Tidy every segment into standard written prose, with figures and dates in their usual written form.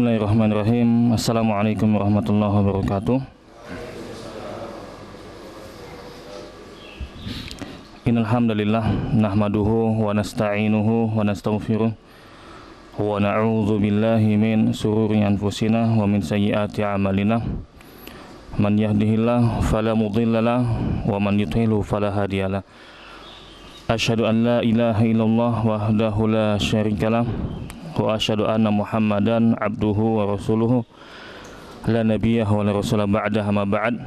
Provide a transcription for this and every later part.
Bismillahirrahmanirrahim. Assalamualaikum warahmatullahi wabarakatuh. Innal hamdalillah nahmaduhu wa nasta'inuhu wa nastaghfiruh wa na'udzu billahi min shururi anfusina wa min sayyiati a'malina. Man yahdihillahu fala mudhillalah wa man yudhlilhu fala hadiyalah. Asyhadu an la ilaha illallah wahdahu la syarikalah wa asyhadu anna Muhammadan abduhu wa rasuluhu la nabiyya wa la rasula ba'dahu ma ba'd.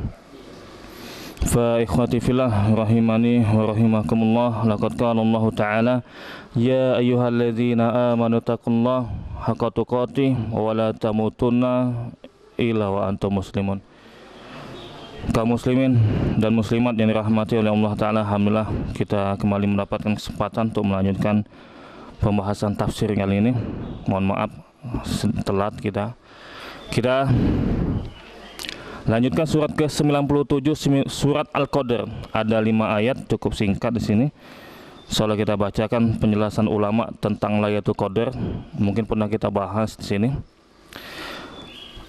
Fa ikhwati fillah rahimani wa rahimakumullah, laqad qala Allah ta'ala ya ayyuhalladzina amanu taqullaha haqqa tuqatih wa la tamutunna illa wa antum muslimun. Kaum muslimin dan muslimat yang dirahmati oleh Allah Ta'ala, alhamdulillah kita kembali mendapatkan kesempatan untuk melanjutkan pembahasan tafsir kali ini. Mohon maaf telat kita lanjutkan surat ke-97, surat Al-Qadr. Ada 5 ayat, cukup singkat di sini. Soalnya kita bacakan penjelasan ulama tentang Lailatul Qadar, mungkin pernah kita bahas di sini.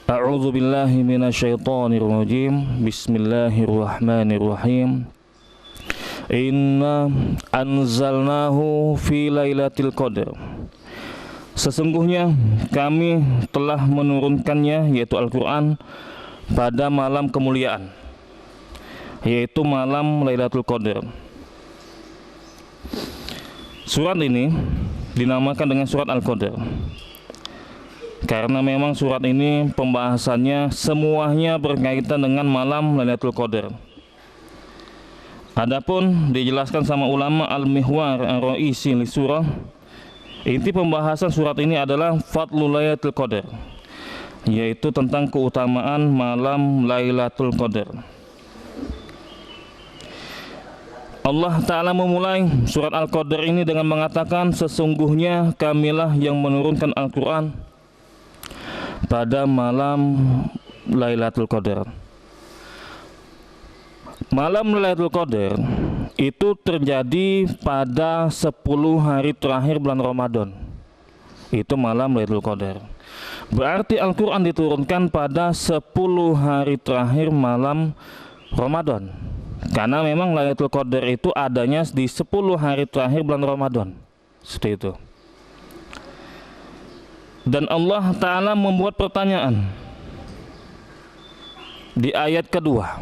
A'udzu billahi minasyaitonir rajim. Bismillahirrahmanirrahim. Inna anzalnahu fi lailatul qadar. Sesungguhnya kami telah menurunkannya, yaitu Al-Quran, pada malam kemuliaan, yaitu malam Lailatul Qadar. Surat ini dinamakan dengan surat Al-Qadar karena memang surat ini pembahasannya semuanya berkaitan dengan malam Lailatul Qadar. Adapun dijelaskan sama ulama Al-Mihwar Ar-Ra'isi li surah, inti pembahasan surat ini adalah Fadlul Lailatul Qadar, yaitu tentang keutamaan malam Lailatul Qadar. Allah Ta'ala memulai surat Al-Qadar ini dengan mengatakan, sesungguhnya kamilah yang menurunkan Al-Quran pada malam Lailatul Qadar. Malam Lailatul Qadar itu terjadi pada 10 hari terakhir bulan Ramadan. Itu malam Lailatul Qadar. Berarti Al-Quran diturunkan pada 10 hari terakhir malam Ramadan, karena memang Lailatul Qadar itu adanya di 10 hari terakhir bulan Ramadan. Seperti itu. Dan Allah Ta'ala membuat pertanyaan di ayat kedua.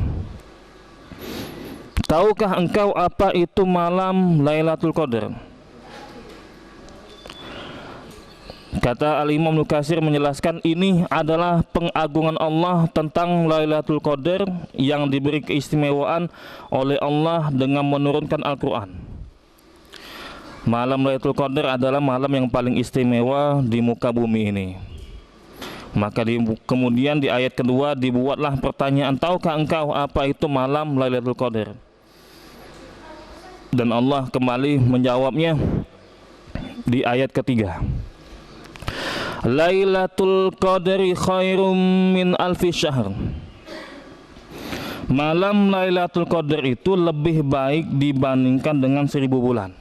Tahukah engkau apa itu malam Lailatul Qadar? Kata Al-Imam Ibnu Katsir menjelaskan, ini adalah pengagungan Allah tentang Lailatul Qadar yang diberi keistimewaan oleh Allah dengan menurunkan Al-Quran. Malam Lailatul Qadar adalah malam yang paling istimewa di muka bumi ini. Maka kemudian di ayat kedua dibuatlah pertanyaan, tahukah engkau apa itu malam Lailatul Qadar? Dan Allah kembali menjawabnya di ayat ketiga. Lailatul Qadri khairum min alfi syahr. Malam Lailatul Qadar itu lebih baik dibandingkan dengan 1000 bulan.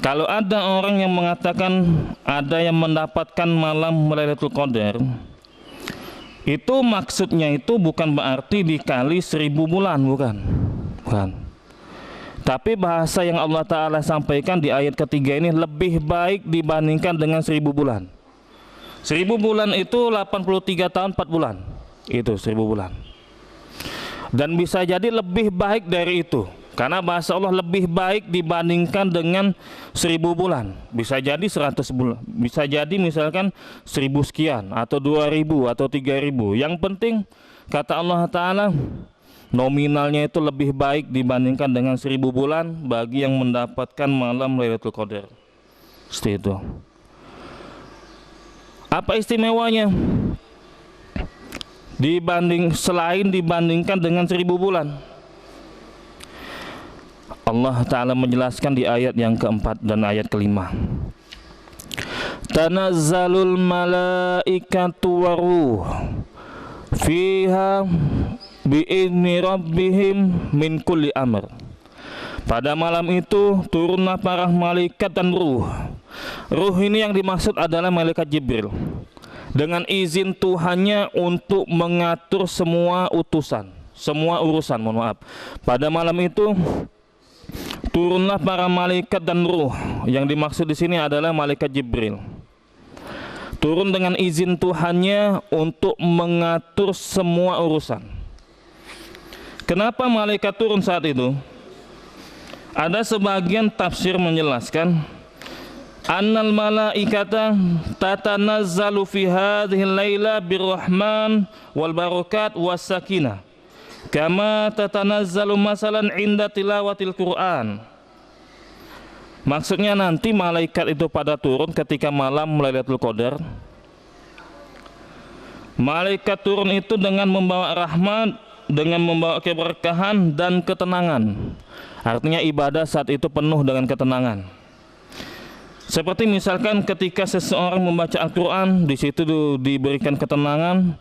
Kalau ada orang yang mengatakan ada yang mendapatkan malam Lailatul Qadar, itu maksudnya itu bukan berarti dikali 1000 bulan, bukan. Tapi bahasa yang Allah Ta'ala sampaikan di ayat ketiga ini lebih baik dibandingkan dengan 1000 bulan. 1000 bulan itu 83 tahun 4 bulan. Itu 1000 bulan. Dan bisa jadi lebih baik dari itu, karena bahasa Allah lebih baik dibandingkan dengan 1000 bulan. Bisa jadi 100 bulan, bisa jadi misalkan 1000 sekian, atau 2000 atau 3000. Yang penting kata Allah Ta'ala, nominalnya itu lebih baik dibandingkan dengan 1000 bulan bagi yang mendapatkan malam Lailatul Qadar. Seperti itu. Apa istimewanya? Selain dibandingkan dengan 1000 bulan, Allah Ta'ala menjelaskan di ayat yang keempat dan ayat kelima. Tanazzalul malaikatu waruh fiha bi'izni rabbihim min kulli amr. Pada malam itu turunlah para malaikat dan ruh. Ruh ini yang dimaksud adalah malaikat Jibril. dengan izin Tuhannya untuk mengatur semua urusan, mohon maaf. Pada malam itu turunlah para malaikat dan ruh. Yang dimaksud di sini adalah malaikat Jibril. Turun dengan izin Tuhannya untuk mengatur semua urusan. Kenapa malaikat turun saat itu? Ada sebagian tafsir menjelaskan annal malaikata tatanazzalu fi hadhil laila birrahman wal barakat was sakinah kama tatanazzalu masalan inda tilawatil Quran. Maksudnya nanti malaikat itu pada turun ketika malam Lailatul Qadar. Malaikat turun itu dengan membawa rahmat, dengan membawa keberkahan dan ketenangan. Artinya ibadah saat itu penuh dengan ketenangan. Seperti misalkan ketika seseorang membaca Al-Quran, di situ diberikan ketenangan,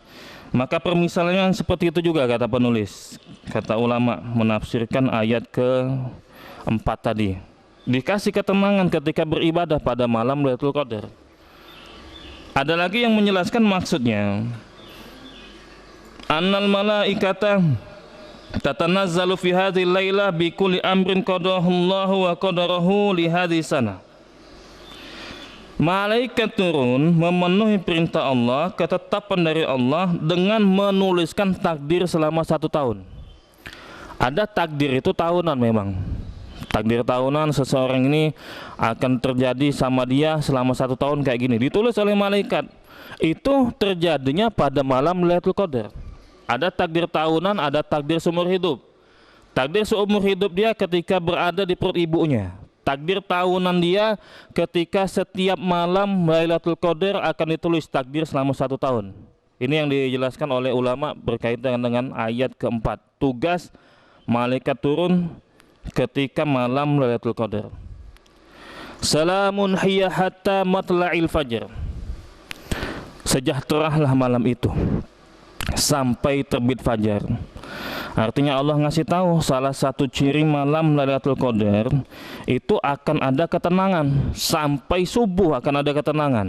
maka permisalannya seperti itu juga kata penulis. Kata ulama menafsirkan ayat ke-4 tadi. Dikasih ketenangan ketika beribadah pada malam Lailatul Qadar. Ada lagi yang menjelaskan maksudnya. Annal malaikata tatanazzalu fi hadhil laila bi kulli amrin qadahullahu wa qadarahu li hadhihi sana. Malaikat turun memenuhi perintah Allah, ketetapan dari Allah dengan menuliskan takdir selama 1 tahun. Ada takdir itu tahunan memang. Takdir tahunan seseorang ini akan terjadi sama dia selama 1 tahun kayak gini. Ditulis oleh malaikat. Itu terjadinya pada malam Lailatul Qadar. Ada takdir tahunan, ada takdir seumur hidup. Takdir seumur hidup dia ketika berada di perut ibunya. Takdir tahunan dia ketika setiap malam Lailatul Qadar akan ditulis takdir selama 1 tahun. Ini yang dijelaskan oleh ulama berkaitan dengan ayat ke-4. Tugas malaikat turun ketika malam Lailatul Qadar. Salamun hiya hatta matla'il fajr. Sejahteralah malam itu sampai terbit fajar. Artinya Allah ngasih tahu salah satu ciri malam Lailatul Qadar itu akan ada ketenangan, sampai subuh akan ada ketenangan.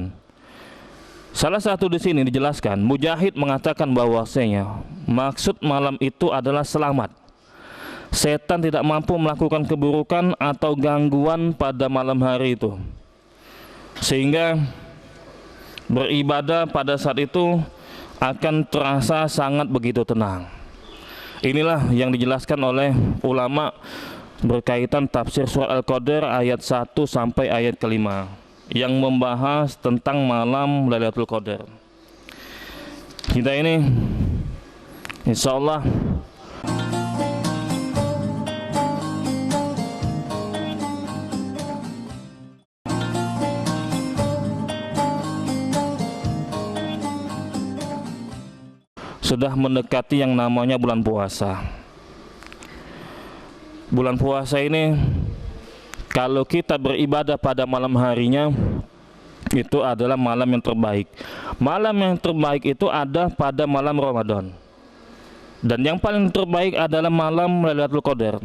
Salah satu di sini dijelaskan, Mujahid mengatakan bahwasanya maksud malam itu adalah selamat. Setan tidak mampu melakukan keburukan atau gangguan pada malam hari itu, sehingga beribadah pada saat itu akan terasa sangat begitu tenang. Inilah yang dijelaskan oleh ulama berkaitan tafsir surat Al-Qadar ayat 1 sampai ayat ke-5 yang membahas tentang malam Lailatul Qadar. Kita ini insyaallah sudah mendekati yang namanya bulan puasa. Bulan puasa ini kalau kita beribadah pada malam harinya itu adalah malam yang terbaik. Malam yang terbaik itu ada pada malam Ramadan. Dan yang paling terbaik adalah malam Lailatul Qadar.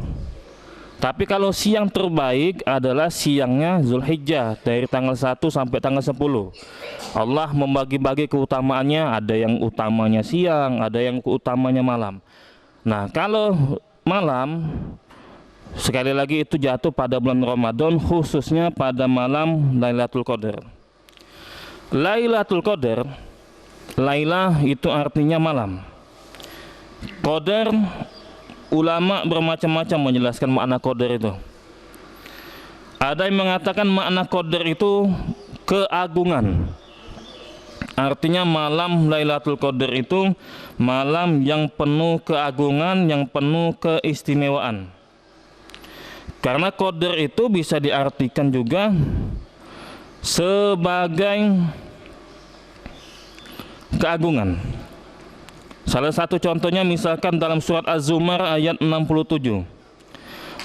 Tapi kalau siang terbaik adalah siangnya Zulhijjah dari tanggal 1 sampai tanggal 10. Allah membagi-bagi keutamaannya, ada yang utamanya siang, ada yang utamanya malam. Nah, kalau malam sekali lagi itu jatuh pada bulan Ramadan, khususnya pada malam Lailatul Qadar. Lailatul Qadar, Laila itu artinya malam. Qadar, ulama bermacam-macam menjelaskan makna qadar itu. Ada yang mengatakan makna qadar itu keagungan. Artinya malam Lailatul Qadar itu malam yang penuh keagungan, yang penuh keistimewaan. Karena qadar itu bisa diartikan juga sebagai keagungan. Salah satu contohnya misalkan dalam surat Az-Zumar ayat 67.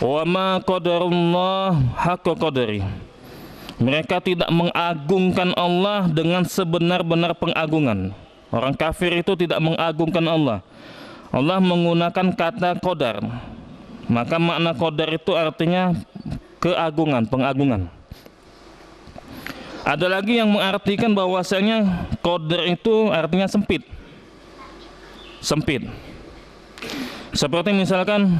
Wa ma qadarullah haqqa qadari. Mereka tidak mengagungkan Allah dengan sebenar-benar pengagungan. Orang kafir itu tidak mengagungkan Allah. Allah menggunakan kata qadar. Maka makna qadar itu artinya keagungan, pengagungan. Ada lagi yang mengartikan bahwasanya qadar itu artinya sempit. Sempit. Seperti misalkan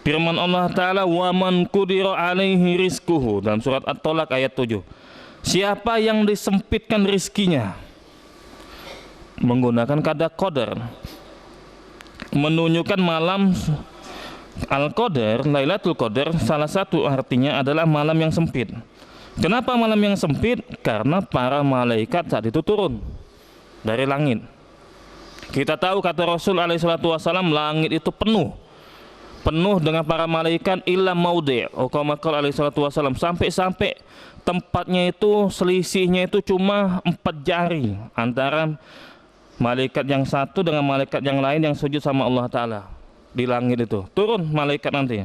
firman Allah Ta'ala, wa man qudira alaihi rizquhu, dalam surat At-Tolak ayat 7. Siapa yang disempitkan rizkinya, menggunakan kata qadar, menunjukkan malam Al-Qadar, Lailatul Qadar, salah satu artinya adalah malam yang sempit. Kenapa malam yang sempit? Karena para malaikat saat itu turun dari langit. Kita tahu kata Rasul alaihissalam, langit itu penuh dengan para malaikat illa maudhi', alaihissalam, sampai tempatnya itu selisihnya itu cuma 4 jari antara malaikat yang satu dengan malaikat yang lain yang sujud sama Allah Ta'ala. Di langit itu turun malaikat nanti.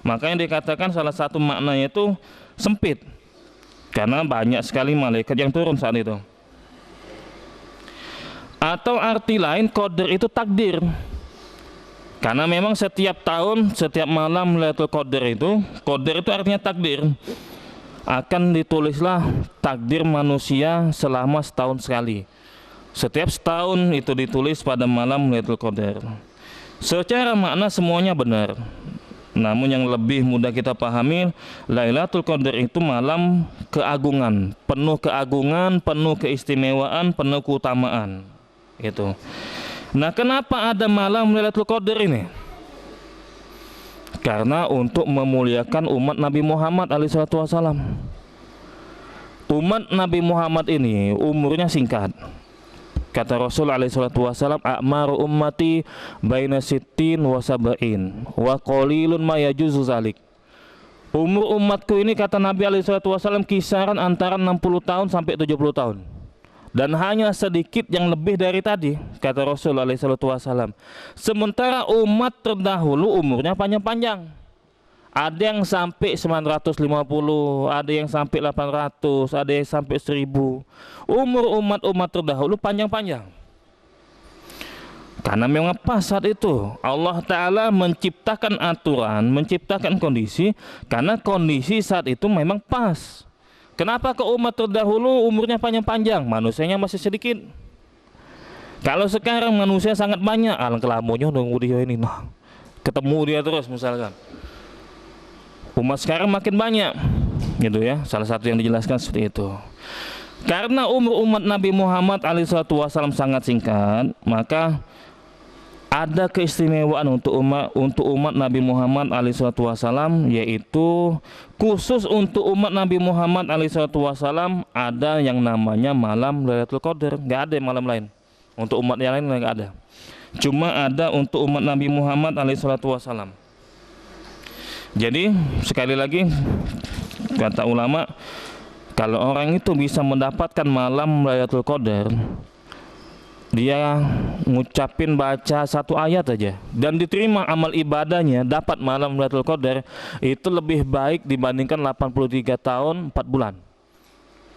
Makanya dikatakan salah satu maknanya itu sempit, karena banyak sekali malaikat yang turun saat itu. Atau arti lain, qadar itu takdir, karena memang setiap tahun, setiap malam Lailatul Qadar itu, qadar itu artinya takdir, akan ditulislah takdir manusia selama setahun sekali. Setiap setahun itu ditulis pada malam Lailatul Qadar. Secara makna semuanya benar, namun yang lebih mudah kita pahami, Lailatul Qadar itu malam keagungan, penuh keistimewaan, penuh keutamaan itu. Nah, kenapa ada malam Lailatul Qadar ini? Karena untuk memuliakan umat Nabi Muhammad alaihissalam. Umat Nabi Muhammad ini umurnya singkat. Kata Rasul alaihissalam, a'maru ummati baina sittin wa sab'in wa qalilun ma yajuzu zalik. Umur umatku ini, kata Nabi alaihissalam, kisaran antara 60 tahun sampai 70 tahun. Dan hanya sedikit yang lebih dari tadi, kata Rasul alaihissalam. Sementara umat terdahulu umurnya panjang-panjang. Ada yang sampai 950, ada yang sampai 800, ada yang sampai 1000. Umur umat terdahulu panjang-panjang. Karena memang pas saat itu Allah Ta'ala menciptakan aturan, menciptakan kondisi, karena kondisi saat itu memang pas. Kenapa ke umat terdahulu umurnya panjang-panjang? Manusianya masih sedikit. Kalau sekarang manusia sangat banyak, alangkah lamunya nunggu dia ini, nah, ketemu dia terus misalkan. Umat sekarang makin banyak, gitu ya. Salah satu yang dijelaskan seperti itu. Karena umur umat Nabi Muhammad alaihissalam sangat singkat, maka ada keistimewaan untuk umat Nabi Muhammad alaihissalam, yaitu khusus untuk umat Nabi Muhammad alaihissalam ada yang namanya malam Lailatul Qadar. Nggak ada malam lain. Untuk umat yang lain nggak ada. Cuma ada untuk umat Nabi Muhammad alaihissalam. Jadi sekali lagi kata ulama, kalau orang itu bisa mendapatkan malam Lailatul Qadar, dia ngucapin baca 1 ayat aja dan diterima amal ibadahnya, dapat malam Lailatul Qadar, itu lebih baik dibandingkan 83 tahun 4 bulan.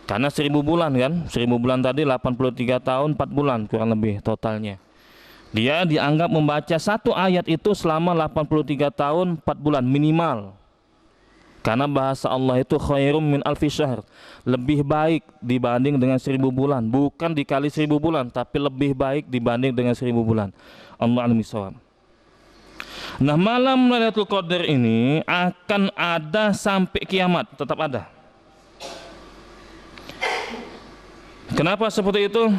Karena 1000 bulan kan, 1000 bulan tadi 83 tahun 4 bulan kurang lebih totalnya. Dia dianggap membaca 1 ayat itu selama 83 tahun 4 bulan minimal. Karena bahasa Allah itu khairum min alfi syahr, lebih baik dibanding dengan 1000 bulan. Bukan dikali 1000 bulan, tapi lebih baik dibanding dengan 1000 bulan. Allah a'lam bishawab. Nah, malam Lailatul Qadar ini akan ada sampai kiamat, tetap ada. Kenapa seperti itu?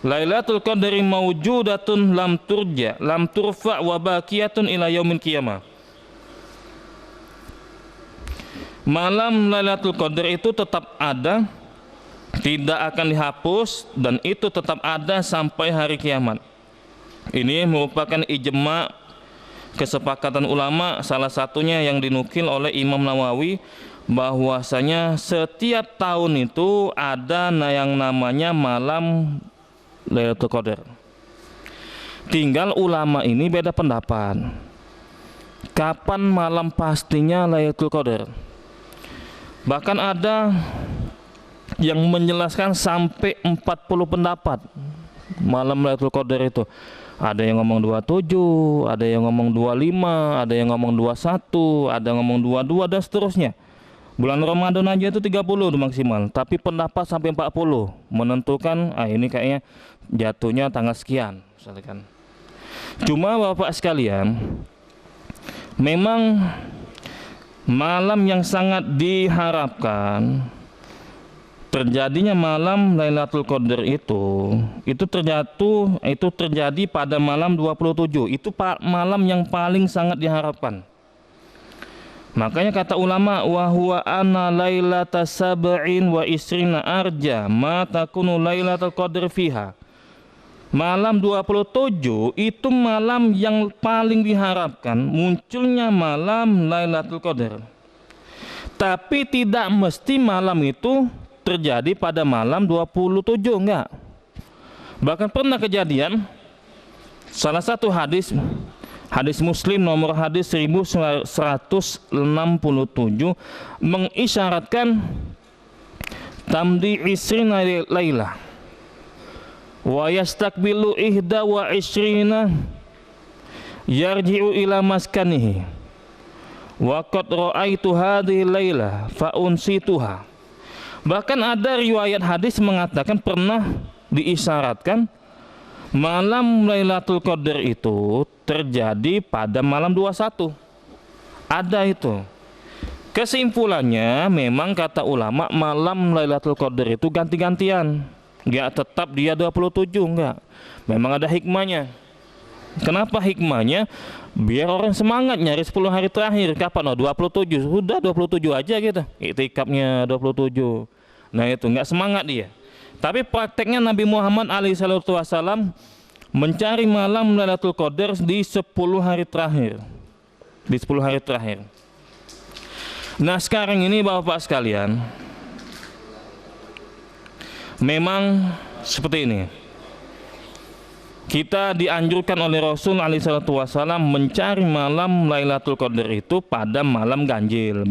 Lailatul Qadari maujudatun lam turja, lam turfa wa baqiyatun ila yaumil qiyamah. Malam Lailatul Qadar itu tetap ada, tidak akan dihapus, dan itu tetap ada sampai hari kiamat. Ini merupakan ijma' kesepakatan ulama, salah satunya yang dinukil oleh Imam Nawawi, bahwasanya setiap tahun itu ada yang namanya malam Lailatul Qadar. Tinggal ulama ini beda pendapat. Kapan malam pastinya Lailatul Qadar? Bahkan ada yang menjelaskan sampai 40 pendapat malam Lailatul Qadar itu. Ada yang ngomong 27, ada yang ngomong 25, ada yang ngomong 21, ada yang ngomong 22 dan seterusnya. Bulan Ramadan aja itu 30 maksimal, tapi pendapat sampai 40 menentukan ini kayaknya jatuhnya tanggal sekian misalkan. Cuma Bapak sekalian, memang malam yang sangat diharapkan terjadinya malam Lailatul Qadar itu terjadi pada malam 27. Itu malam yang paling sangat diharapkan. Makanya kata ulama, wa huwa anna lailata sab'in wa isrina arja ma takunu lailatul qadr fiha. Malam 27 itu malam yang paling diharapkan munculnya malam Lailatul Qadar. Tapi tidak mesti malam itu terjadi pada malam 27, enggak. Bahkan pernah kejadian salah satu hadis Muslim nomor hadis 1167 mengisyaratkan tamdi isrina lailah wa yastakbilu ihda wa isrina yarji'u ila maskanihi wa qad ra'aitu hadhihi lailah fa unsituha. Bahkan ada riwayat hadis mengatakan pernah diisyaratkan malam Lailatul Qadar itu terjadi pada malam 21. Ada itu. Kesimpulannya memang kata ulama malam Lailatul Qadar itu ganti-gantian. Enggak tetap dia 27, enggak. Memang ada hikmahnya. Kenapa hikmahnya? Biar orang semangat nyari 10 hari terakhir. Kapan? 27. Sudah 27 aja gitu. Iktikafnya 27. Nah itu enggak semangat dia. Tapi prakteknya Nabi Muhammad SAW mencari malam Lailatul Qadar di 10 hari terakhir. Di 10 hari terakhir. Nah sekarang ini Bapak sekalian, memang seperti ini. Kita dianjurkan oleh Rasul SAW mencari malam Lailatul Qadar itu pada malam ganjil.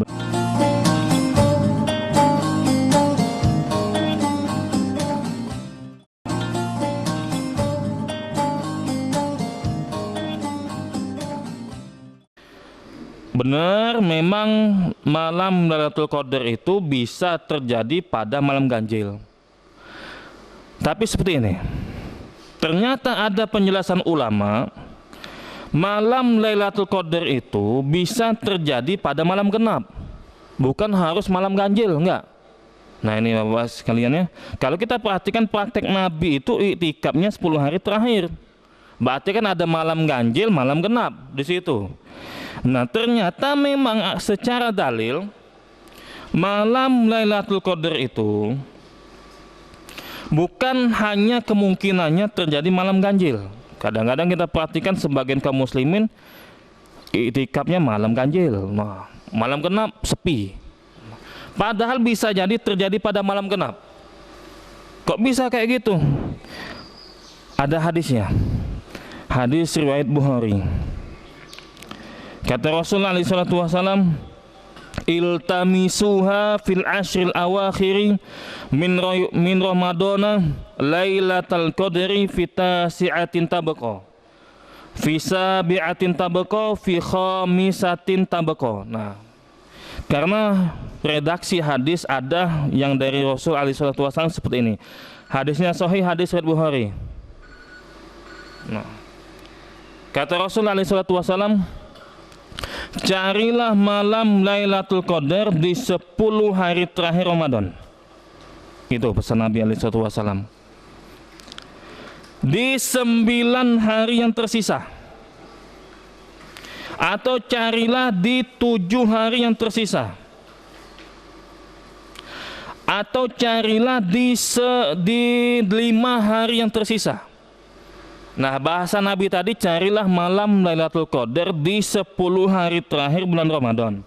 Benar, memang malam Lailatul Qadar itu bisa terjadi pada malam ganjil. Tapi seperti ini, ternyata ada penjelasan ulama, malam Lailatul Qadar itu bisa terjadi pada malam genap, bukan harus malam ganjil, enggak. Nah ini Bapak sekalian ya, kalau kita perhatikan praktek Nabi itu iktikafnya 10 hari terakhir, berarti kan ada malam ganjil, malam genap di situ. Nah ternyata memang secara dalil malam Lailatul Qadar itu bukan hanya kemungkinannya terjadi malam ganjil. Kadang-kadang kita perhatikan sebagian kaum muslimin iktikafnya malam ganjil, malam genap sepi. Padahal bisa jadi terjadi pada malam genap. Kok bisa kayak gitu? Ada hadisnya. Hadis riwayat Bukhari. Kata Rasulullah SAW, iltamisuha fil ashril awakhiri min Ramadana lailatal qadri fi tasi'atin tabaqa fi sabi'atin tabaqa fi khamisatin tabaqa. Nah, karena redaksi hadis ada yang dari Rasul SAW seperti ini. Hadisnya sahih, hadis riwayat Bukhari. Nah, kata Rasul SAW, carilah malam Lailatul Qadar di 10 hari terakhir Ramadan. Itu pesan Nabi SAW. Di 9 hari yang tersisa, atau carilah di 7 hari yang tersisa, atau carilah di 5 hari yang tersisa. Nah bahasa Nabi tadi, carilah malam Lailatul Qadar di 10 hari terakhir bulan Ramadan.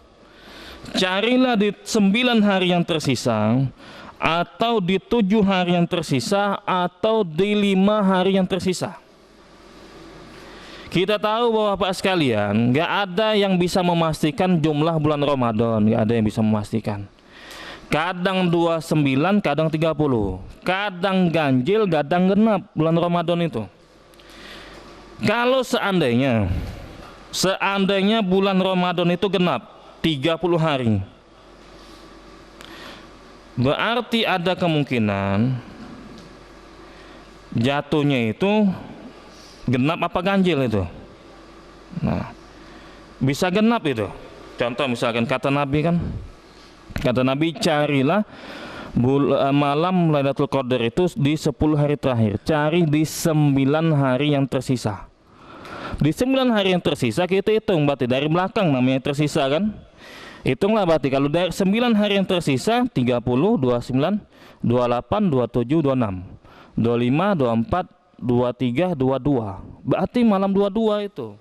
Carilah di 9 hari yang tersisa, atau di 7 hari yang tersisa, atau di 5 hari yang tersisa. Kita tahu bahwa Bapak sekalian, gak ada yang bisa memastikan jumlah bulan Ramadan. Gak ada yang bisa memastikan. Kadang 29, kadang 30, kadang ganjil, kadang genap bulan Ramadan itu. Kalau seandainya bulan Ramadan itu genap 30 hari, Berarti ada kemungkinan jatuhnya itu genap apa ganjil itu. Nah, bisa genap itu. Contoh misalkan kata Nabi kan, kata Nabi, carilah malam Lailatul Qadar itu di 10 hari terakhir. Cari di 9 hari yang tersisa. Di 9 hari yang tersisa kita hitung berarti dari belakang namanya tersisa kan. Hitunglah berarti kalau dari 9 hari yang tersisa 30, 29, 28, 27, 26, 25, 24, 23, 22. Berarti malam 22 itu.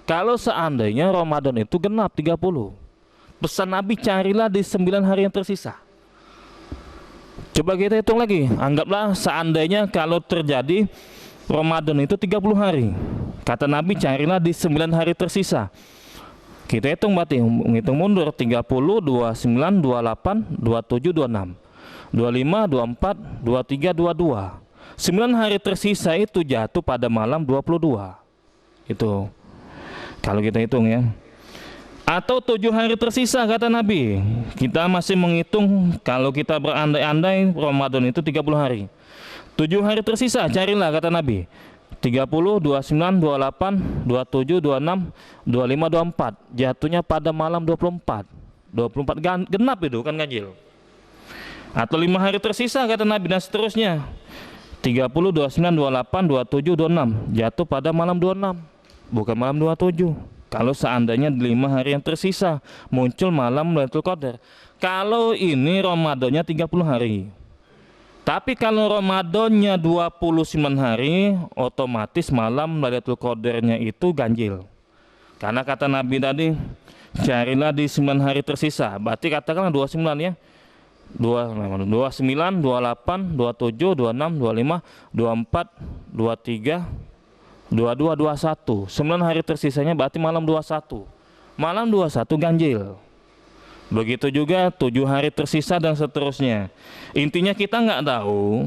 Kalau seandainya Ramadan itu genap 30. Pesan Nabi carilah di 9 hari yang tersisa. Coba kita hitung lagi. Anggaplah seandainya kalau terjadi Ramadan itu 30 hari. Kata Nabi carilah di 9 hari tersisa. Kita hitung berarti, menghitung mundur 30, 29, 28, 27, 26, 25, 24, 23, 22. 9 hari tersisa itu jatuh pada malam 22. Itu kalau kita hitung ya. Atau 7 hari tersisa kata Nabi. Kita masih menghitung kalau kita berandai-andai Ramadan itu 30 hari. 7 hari tersisa carilah kata Nabi. 30, 29, 28, 27, 26, 25, 24. Jatuhnya pada malam 24. 24 genap itu kan ganjil. Atau 5 hari tersisa kata Nabi dan seterusnya. 30, 29, 28, 27, 26. Jatuh pada malam 26. Bukan malam 27. Kalau seandainya 5 hari yang tersisa muncul malam Lailatul Qadar. Kalau ini Ramadannya 30 hari. Tapi kalau Ramadannya 29 hari, otomatis malam Lailatul Qadarnya itu ganjil. Karena kata Nabi tadi, carilah di 9 hari tersisa. Berarti katakanlah 29 ya. 29, 28, 27, 26, 25, 24, 23, 22, 21. 9 hari tersisanya berarti malam 21. Malam 21 ganjil. Begitu juga 7 hari tersisa dan seterusnya. Intinya kita nggak tahu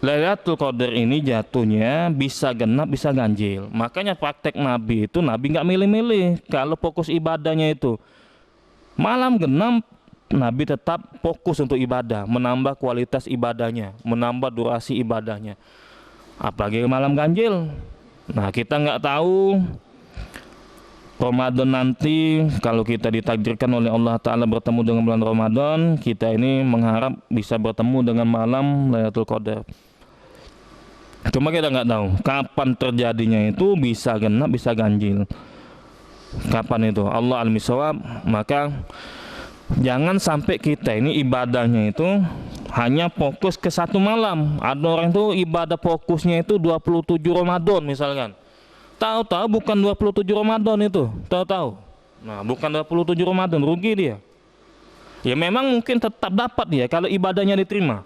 Lailatul Qadar ini jatuhnya bisa genap bisa ganjil. Makanya praktek Nabi itu Nabi nggak milih-milih. Kalau fokus ibadahnya itu malam genap, Nabi tetap fokus untuk ibadah, menambah kualitas ibadahnya, menambah durasi ibadahnya. Apalagi malam ganjil. Nah kita nggak tahu Ramadan nanti kalau kita ditakdirkan oleh Allah Ta'ala bertemu dengan bulan Ramadan, kita ini mengharap bisa bertemu dengan malam Lailatul Qadar. Cuma kita nggak tahu kapan terjadinya, itu bisa genap bisa ganjil. Kapan itu? Allah alim bisawab. Maka jangan sampai kita ini ibadahnya itu hanya fokus ke satu malam. Ada orang itu ibadah fokusnya itu 27 Ramadan misalkan. Tahu-tahu bukan 27 Ramadan itu, tahu-tahu. Nah, bukan 27 Ramadan, rugi dia. Ya memang mungkin tetap dapat dia kalau ibadahnya diterima.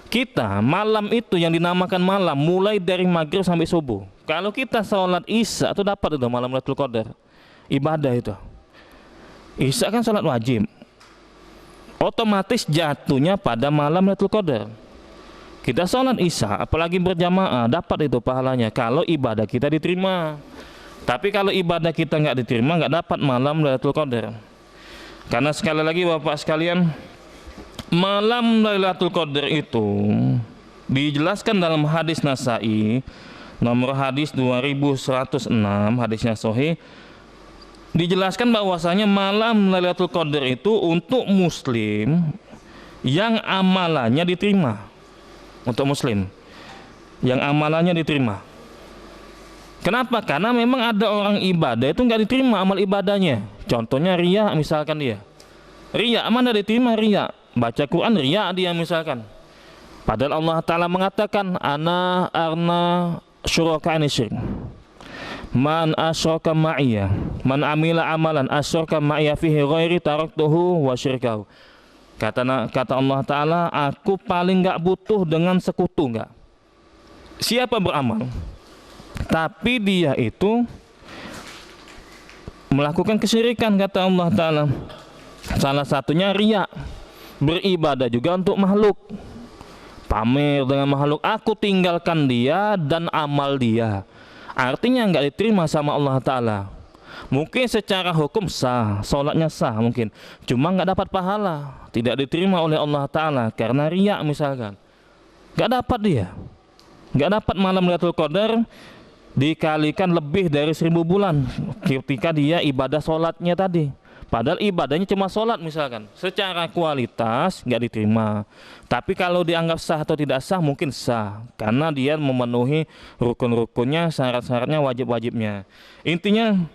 Kita malam itu yang dinamakan malam mulai dari maghrib sampai subuh. Kalau kita sholat Isya itu dapat itu malam Lailatul Qadar. Ibadah itu. Isya kan sholat wajib. Otomatis jatuhnya pada malam Lailatul Qadar. Kita sholat Isya, apalagi berjamaah, dapat itu pahalanya kalau ibadah kita diterima. Tapi kalau ibadah kita nggak diterima, nggak dapat malam Lailatul Qadar. Karena sekali lagi Bapak sekalian, malam Lailatul Qadar itu dijelaskan dalam hadis Nasai, nomor hadis 2106, hadisnya sahih. Dijelaskan bahwasanya malam Lailatul Qadar itu untuk muslim yang amalannya diterima. Untuk muslim yang amalannya diterima. Kenapa? Karena memang ada orang ibadah itu nggak diterima amal ibadahnya. Contohnya riya misalkan dia. Riya mana diterima riya? Baca Quran riya dia misalkan. Padahal Allah Ta'ala mengatakan ana arna syuraka anisyrik. Man asyraka ma'iyya, man amila amalan asyraka ma'iyya fihi ghairi taraktuhu wa syirkahu. Kata Allah Ta'ala, aku paling gak butuh dengan sekutu enggak. Siapa beramal tapi dia itu melakukan kesyirikan, kata Allah Ta'ala. Salah satunya riya, beribadah juga untuk makhluk, pamer dengan makhluk. Aku tinggalkan dia dan amal dia, artinya nggak diterima sama Allah Ta'ala. Mungkin secara hukum sah, sholatnya sah mungkin, cuma nggak dapat pahala, tidak diterima oleh Allah Ta'ala karena riak misalkan. Nggak dapat dia, nggak dapat malam Lailatul Qadar dikalikan lebih dari 1000 bulan ketika dia ibadah sholatnya tadi. Padahal ibadahnya cuma sholat misalkan, secara kualitas nggak diterima. Tapi kalau dianggap sah atau tidak sah, mungkin sah, karena dia memenuhi rukun-rukunnya, syarat-syaratnya, wajib-wajibnya. Intinya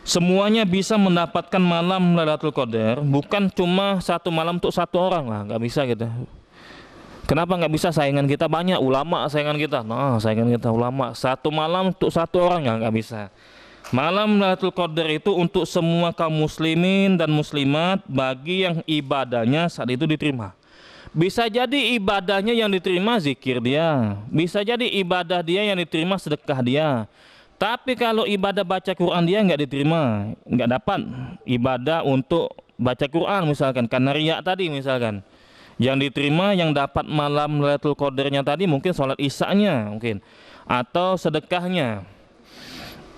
semuanya bisa mendapatkan malam Lailatul Qadar, bukan cuma satu malam untuk satu orang lah, nggak bisa gitu. Kenapa nggak bisa? Saingan kita banyak, ulama saingan kita. Nah, saingan kita ulama, satu malam untuk satu orang ya nggak bisa. Malam Lailatul Qadar itu untuk semua kaum muslimin dan muslimat bagi yang ibadahnya saat itu diterima. Bisa jadi ibadahnya yang diterima zikir dia, bisa jadi ibadah dia yang diterima sedekah dia. Tapi kalau ibadah baca Quran dia nggak diterima, nggak dapat ibadah untuk baca Quran misalkan, karena riak tadi misalkan. Yang diterima, yang dapat malam Lailatul Qadarnya tadi mungkin sholat isya-nya mungkin, atau sedekahnya.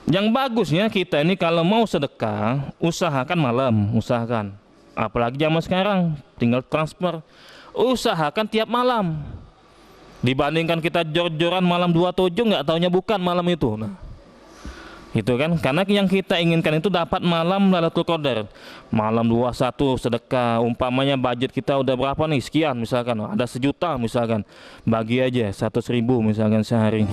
Yang bagusnya kita ini kalau mau sedekah, usahakan malam, usahakan. Apalagi zaman sekarang, tinggal transfer. Usahakan tiap malam. Dibandingkan kita jor-joran malam 27, nggak taunya bukan malam itu. Nah, itu kan, karena yang kita inginkan itu dapat malam Lailatul Qadar. Malam 21 sedekah, umpamanya budget kita udah berapa nih, sekian misalkan, ada 1 juta misalkan, bagi aja 100.000 misalkan sehari.